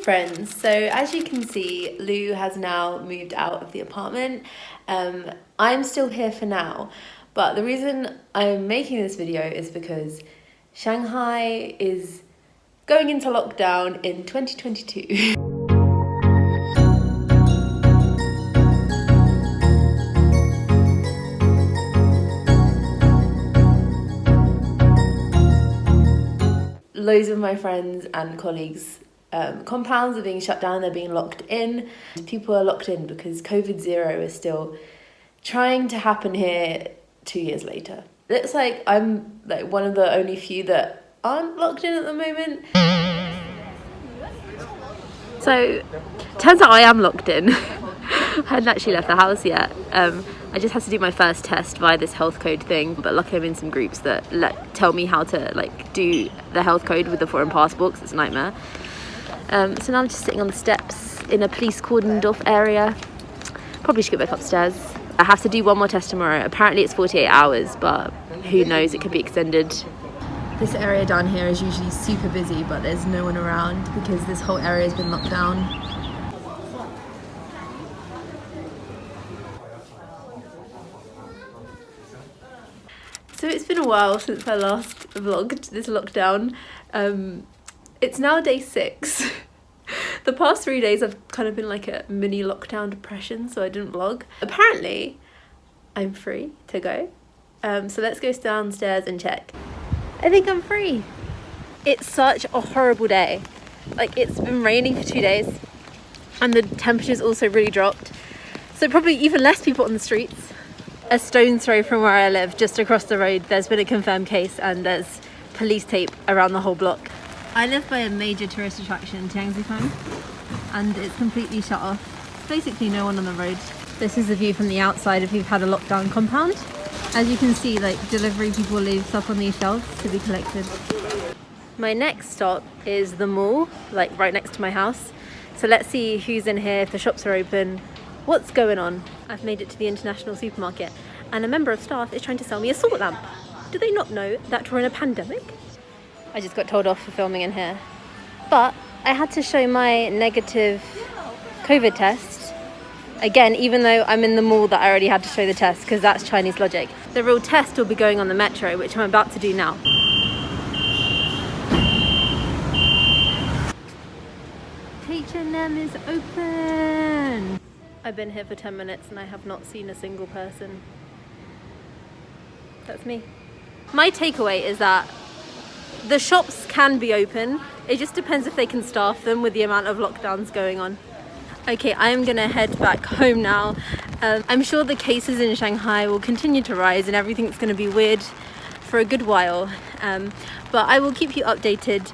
friends, so as you can see, Lou has now moved out of the apartment. I'm still here for now, but the reason I'm making this video is because Shanghai is going into lockdown in 2022. Loads of my friends and colleagues' compounds are being shut down, they're being locked in. People are locked in because COVID zero is still trying to happen here 2 years later. It's like I'm like one of the only few that aren't locked in at the moment. So, turns out I am locked in. I hadn't actually left the house yet. I just had to do my first test via this health code thing, but luckily I'm in some groups that tell me how to do the health code with the foreign passport, 'cause it's a nightmare. So now I'm just sitting on the steps in a police cordoned off area. Probably should go back upstairs. I have to do one more test tomorrow. Apparently it's 48 hours, but who knows, it could be extended. This area down here is usually super busy, but there's no one around because this whole area has been locked down. So it's been a while since I last vlogged this lockdown. It's now day 6. The past 3 days I've kind of been like a mini lockdown depression, so I didn't vlog. Apparently, I'm free to go. So let's go downstairs and check. I think I'm free. It's such a horrible day. Like, it's been raining for 2 days and the temperature's also really dropped. So probably even less people on the streets. A stone's throw from where I live, just across the road, there's been a confirmed case and there's police tape around the whole block. I live by a major tourist attraction, Tianzifang, and it's completely shut off. Basically no one on the road. This is the view from the outside if you've had a lockdown compound. As you can see, like, delivery people leave stuff on these shelves to be collected. My next stop is the mall, like right next to my house. So let's see who's in here, if the shops are open, what's going on. I've made it to the international supermarket and a member of staff is trying to sell me a salt lamp. Do they not know that we're in a pandemic? I just got told off for filming in here. But I had to show my negative COVID test. Again, even though I'm in the mall that I already had to show the test, because that's Chinese logic. The real test will be going on the metro, which I'm about to do now. H&M is open! I've been here for 10 minutes and I have not seen a single person. That's me. My takeaway is that the shops can be open. It just depends if they can staff them with the amount of lockdowns going on. Okay, I'm gonna head back home now. I'm sure the cases in Shanghai will continue to rise and everything's gonna be weird for a good while. But I will keep you updated.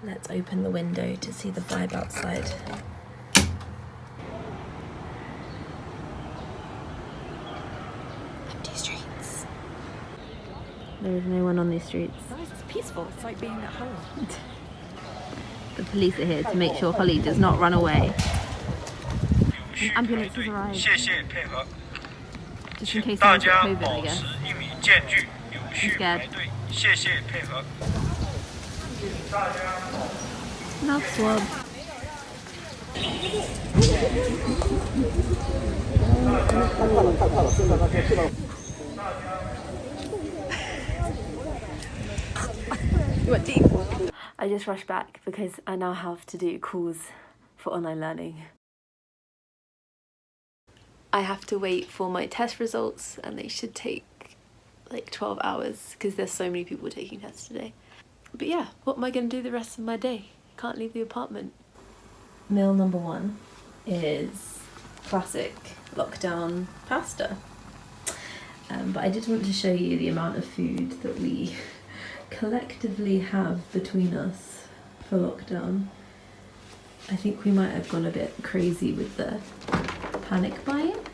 Let's open the window to see the vibe outside. Empty streets. There is no one on these streets. Nice, it's peaceful. It's like being at home. The police are here to make sure Holly does not run away. An ambulance has arrived. Just in case someone's got COVID, I guess. I'm scared. Mouth swab. You went deep. I just rushed back because I now have to do calls for online learning. I have to wait for my test results and they should take like 12 hours because there's so many people taking tests today. But yeah, what am I going to do the rest of my day? Can't leave the apartment. Meal number 1 is classic lockdown pasta. But I did want to show you the amount of food that we collectively have between us for lockdown. I think we might have gone a bit crazy with the panic buying.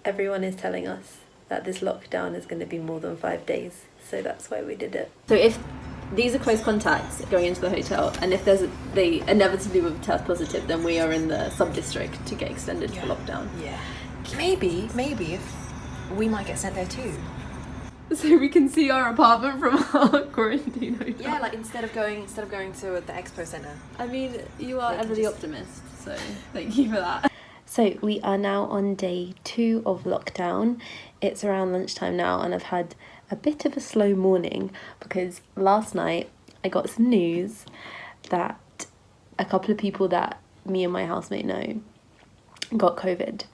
Everyone is telling us that this lockdown is going to be more than 5 days, so that's why we did it. So if these are close contacts going into the hotel, and if they inevitably will test positive, then we are in the sub-district to get extended for lockdown. Yeah. Maybe if we might get sent there too. So we can see our apartment from our quarantine hotel. Yeah, like instead of going to the expo center. I mean, you are ever the optimist, so thank you for that. So we are now on day 2 of lockdown. It's around lunchtime now, and I've had a bit of a slow morning because last night I got some news that a couple of people that me and my housemate know got COVID,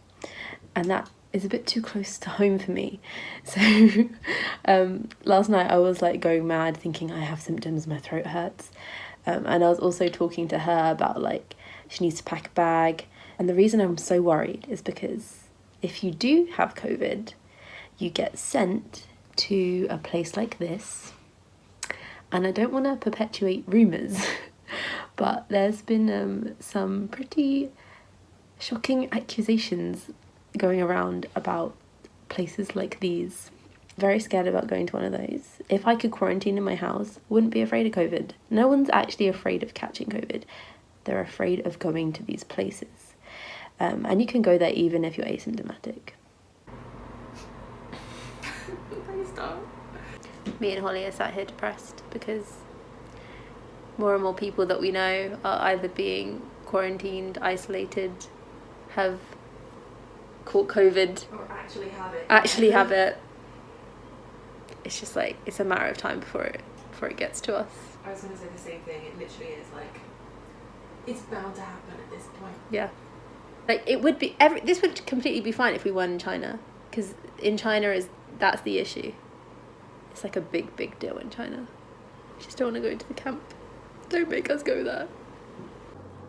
and that is a bit too close to home for me. So last night I was like going mad thinking I have symptoms, my throat hurts, and I was also talking to her about like she needs to pack a bag. And the reason I'm so worried is because if you do have COVID, you get sent to a place like this. And I don't want to perpetuate rumours, but there's been some pretty shocking accusations going around about places like these. Very scared about going to one of those. If I could quarantine in my house, wouldn't be afraid of COVID. No one's actually afraid of catching COVID. They're afraid of going to these places. And you can go there even if you're asymptomatic. Please don't. Me and Holly are sat here depressed because more and more people that we know are either being quarantined, isolated, have caught COVID, Or actually have it. It's just like, it's a matter of time before it gets to us. I was going to say the same thing. It literally is like, it's bound to happen at this point. Yeah. Like, it would be, this would completely be fine if we weren't in China, because in China that's the issue. It's like a big deal in China. I just don't want to go to the camp. Don't make us go there.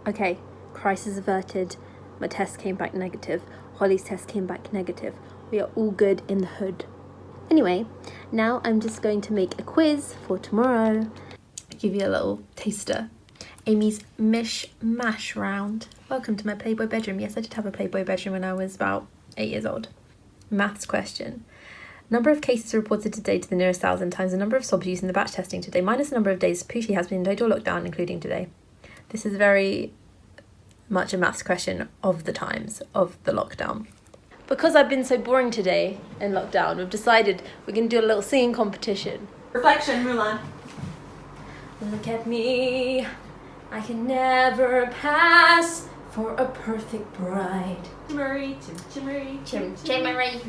Okay, crisis averted. My test came back negative. Holly's test came back negative. We are all good in the hood. Anyway, now I'm just going to make a quiz for tomorrow. I'll give you a little taster. Aimee's Mish-Mash round. Welcome to my Playboy bedroom. Yes, I did have a Playboy bedroom when I was about 8 years old. Maths question. Number of cases reported today to the nearest 1,000 times the number of swabs used in the batch testing today minus the number of days Poochie has been in total lockdown, including today. This is very much a maths question of the times of the lockdown. Because I've been so boring today in lockdown, we've decided we're going to do a little singing competition. Reflection, Mulan. Look at me, I can never pass for a perfect bride. Chimmery, chimmery, chimmery.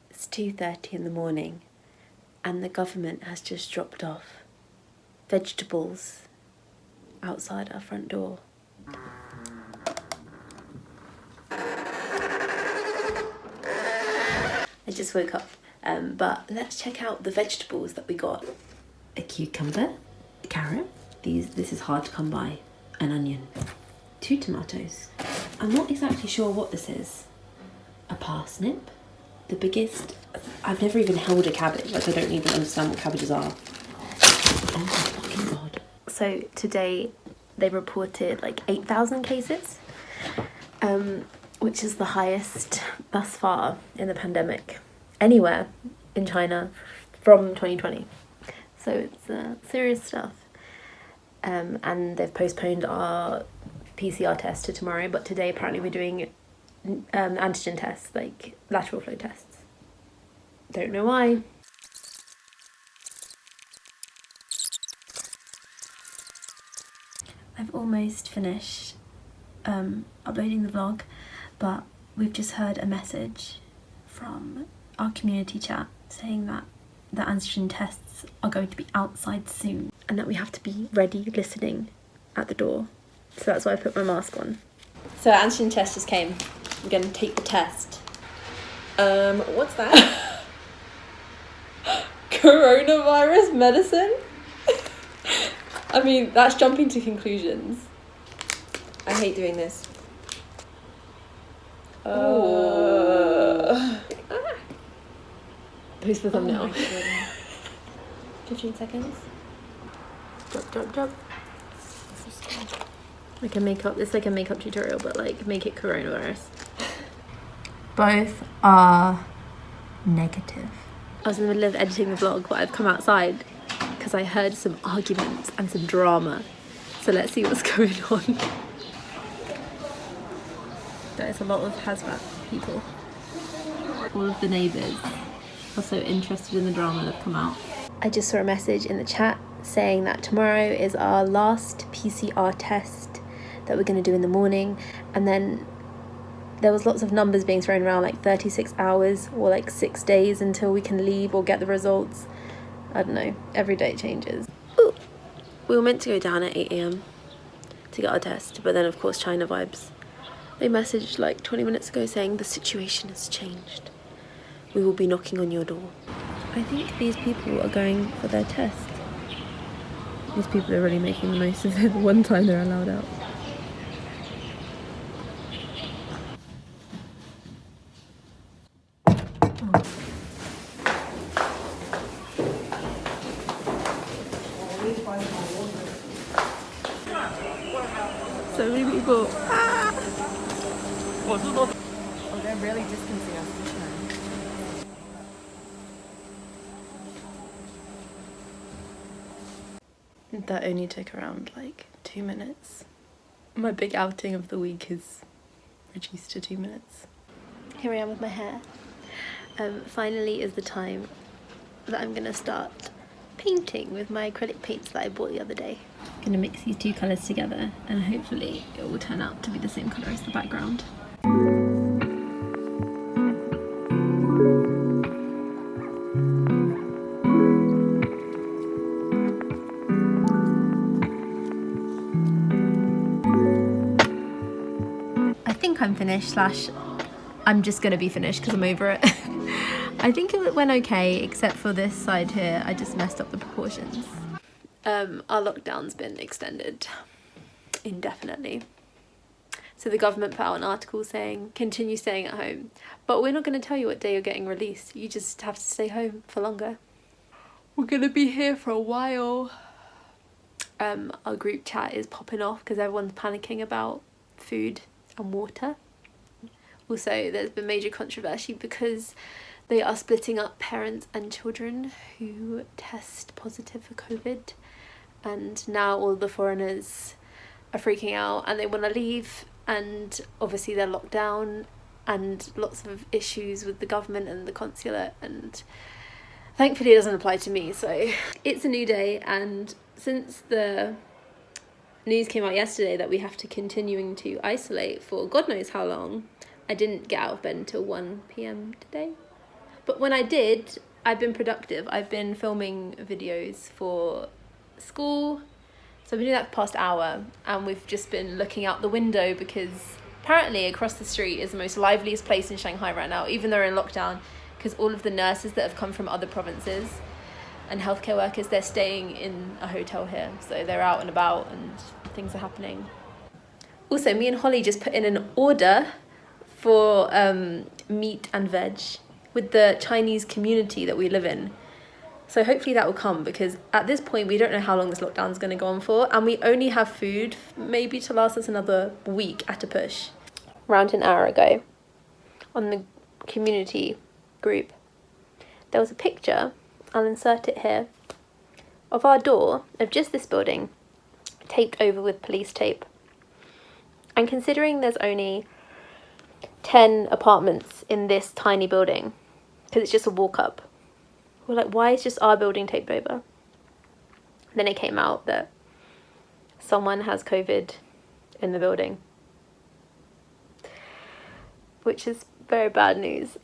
It's 2:30 in the morning and the government has just dropped off vegetables outside our front door. I just woke up, but let's check out the vegetables that we got. A cucumber, a carrot, this is hard to come by, an onion, 2 tomatoes. I'm not exactly sure what this is. A parsnip, the biggest, I've never even held a cabbage, like I don't even understand what cabbages are. Oh my fucking god. So today they reported like 8,000 cases, which is the highest thus far in the pandemic anywhere in China from 2020. So it's serious stuff. And they've postponed our PCR test to tomorrow, but today apparently we're doing antigen tests, like lateral flow tests. Don't know why. I've almost finished uploading the vlog, but we've just heard a message from our community chat saying that the antigen tests are going to be outside soon and that we have to be ready listening at the door. So that's why I put my mask on. So our antigen test just came. I'm going to take the test. What's that? Coronavirus medicine? I mean, that's jumping to conclusions. I hate doing this. Who's the thumbnail? Oh my goodness. 15 seconds. Drop. Like a makeup, it's like a makeup tutorial, but like make it coronavirus. Both are negative. I was in the middle of editing the vlog, but I've come outside because I heard some arguments and some drama. So let's see what's going on. There's a lot of hazmat people. All of the neighbours are so interested in the drama that have come out. I just saw a message in the chat saying that tomorrow is our last PCR test that we're going to do in the morning, and then there was lots of numbers being thrown around, like 36 hours or like 6 days until we can leave or get the results. I don't know, every day it changes. Ooh. We were meant to go down at 8 AM to get our test, but then of course China vibes. They messaged like 20 minutes ago saying the situation has changed. We will be knocking on your door. I think these people are going for their test. These people are really making the most of it the one time they're allowed out. So many people. Ah! Oh, they're really distancing us. That only took around like 2 minutes. My big outing of the week is reduced to 2 minutes. Here I am with my hair. Finally is the time that I'm gonna start painting with my acrylic paints that I bought the other day. I'm gonna mix these two colours together and hopefully it will turn out to be the same colour as the background. I think I'm finished, I'm just gonna be finished because I'm over it. I think it went okay, except for this side here. I just messed up the proportions. Our lockdown's been extended indefinitely. So the government put out an article saying, continue staying at home. But we're not going to tell you what day you're getting released. You just have to stay home for longer. We're going to be here for a while. Our group chat is popping off because everyone's panicking about food and water. Also, there's been major controversy because they are splitting up parents and children who test positive for COVID. And now all the foreigners are freaking out and they want to leave. And obviously they're locked down and lots of issues with the government and the consulate. And thankfully it doesn't apply to me. So it's a new day. And since the news came out yesterday that we have to continuing to isolate for God knows how long, I didn't get out of bed until 1 PM today. But when I did, I've been productive. I've been filming videos for school. So I've been doing that for the past hour and we've just been looking out the window because apparently across the street is the most liveliest place in Shanghai right now, even though we're in lockdown, because all of the nurses that have come from other provinces and healthcare workers, they're staying in a hotel here. So they're out and about and things are happening. Also, me and Holly just put in an order for meat and veg with the Chinese community that we live in. So hopefully that will come because at this point we don't know how long this lockdown is going to go on for and we only have food maybe to last us another week at a push. Around an hour ago on the community group there was a picture, I'll insert it here, of our door of just this building taped over with police tape. And considering there's only 10 apartments in this tiny building, because it's just a walk up, we're like, why is just our building taped over? And then it came out that someone has COVID in the building, which is very bad news.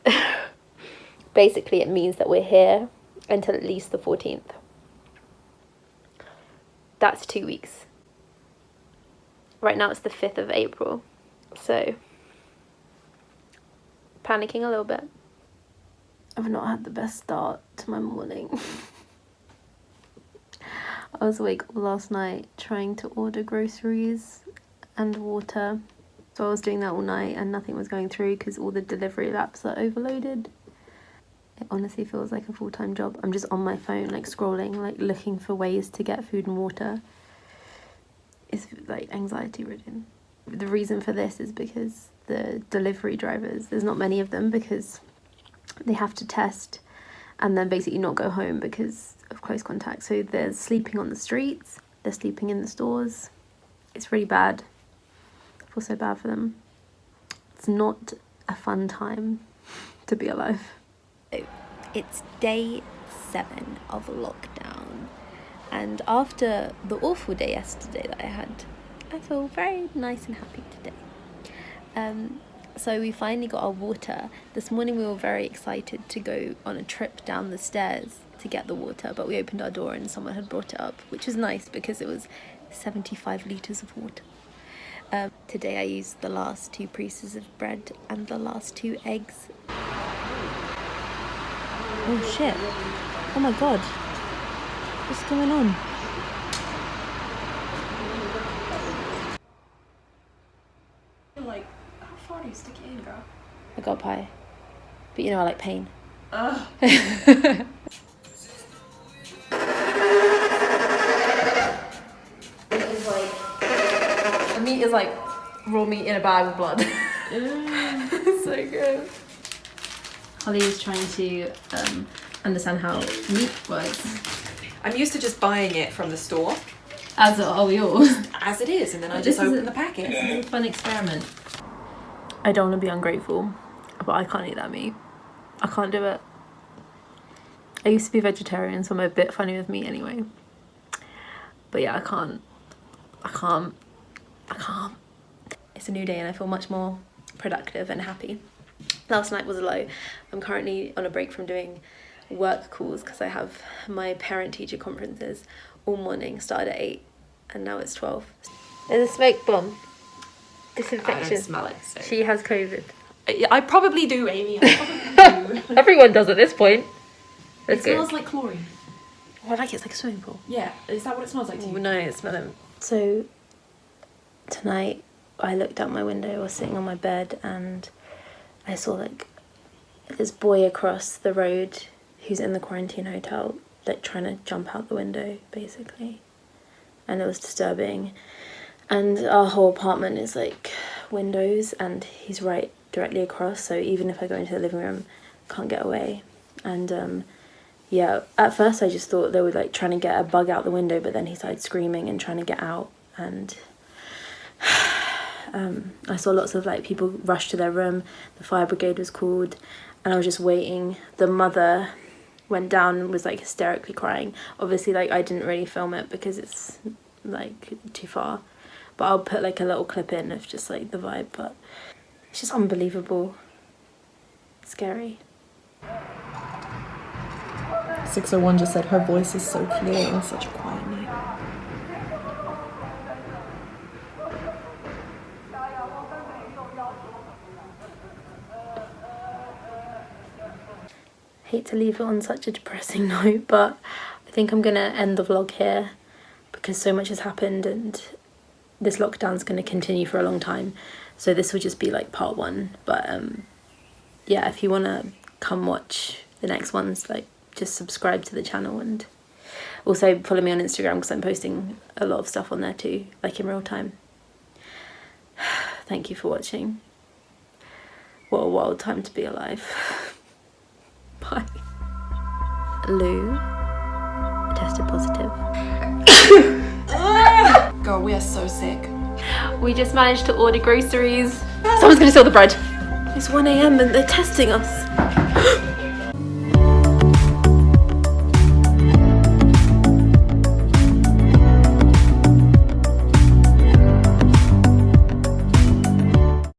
Basically, it means that we're here until at least the 14th. That's 2 weeks. Right now it's the 5th of April, so panicking a little bit. I've not had the best start to my morning. I was awake all last night trying to order groceries and water. So I was doing that all night and nothing was going through because all the delivery apps are overloaded. It honestly feels like a full-time job. I'm just on my phone, like scrolling, like looking for ways to get food and water. It's like anxiety ridden. The reason for this is because the delivery drivers, there's not many of them because they have to test and then basically not go home because of close contact. So they're sleeping on the streets, they're sleeping in the stores. It's really bad. I feel so bad for them. It's not a fun time to be alive. It's day 7 of lockdown, and after the awful day yesterday that I had, I feel very nice and happy today. So we finally got our water. This morning we were very excited to go on a trip down the stairs to get the water, but we opened our door and someone had brought it up, which was nice because it was 75 litres of water. Today I used the last 2 pieces of bread and the last 2 eggs. Oh shit. Oh my god. What's going on? Like, how far do you stick it in, girl? I got pie. But you know I like pain. Ugh. The meat is like raw meat in a bag with blood. So good. Holly is trying to understand how meat works. I'm used to just buying it from the store. As are we all. As it is, and then I just open the packet. It's a fun experiment. I don't want to be ungrateful, but I can't eat that meat. I can't do it. I used to be vegetarian, so I'm a bit funny with meat anyway. But yeah, I can't. It's a new day and I feel much more productive and happy. Last night was low. I'm currently on a break from doing work calls because I have my parent-teacher conferences all morning, started at 8 and now it's 12. There's a smoke bomb. Disinfection. I don't smell it. So. She has COVID. I probably do, Amy. I probably do. Everyone does at this point. It smells like chlorine. Oh, I like it. It's like a swimming pool. Yeah. Is that what it smells like to you? No, it's smelling. So tonight I looked out my window, I was sitting on my bed and I saw like this boy across the road who's in the quarantine hotel, like trying to jump out the window basically, and it was disturbing. And our whole apartment is like windows and he's right directly across, so even if I go into the living room I can't get away. And yeah, at first I just thought they were like trying to get a bug out the window, but then he started screaming and trying to get out, and I saw lots of like people rush to their room, the fire brigade was called, and I was just waiting. The mother went down and was like hysterically crying. Obviously like I didn't really film it because it's like too far, but I'll put like a little clip in of just like the vibe. But it's just unbelievable. Scary. 601 just said her voice is so clear on such a quiet night. Hate to leave it on such a depressing note, but I think I'm gonna end the vlog here because so much has happened and this lockdown's gonna continue for a long time, so this will just be like part 1. But yeah, if you wanna come watch the next ones, like just subscribe to the channel and also follow me on Instagram because I'm posting a lot of stuff on there too, like in real time. Thank you for watching. What a wild time to be alive. Bye. Lou tested positive. Girl, we are so sick. We just managed to order groceries. Someone's gonna steal the bread. It's 1 AM and they're testing us.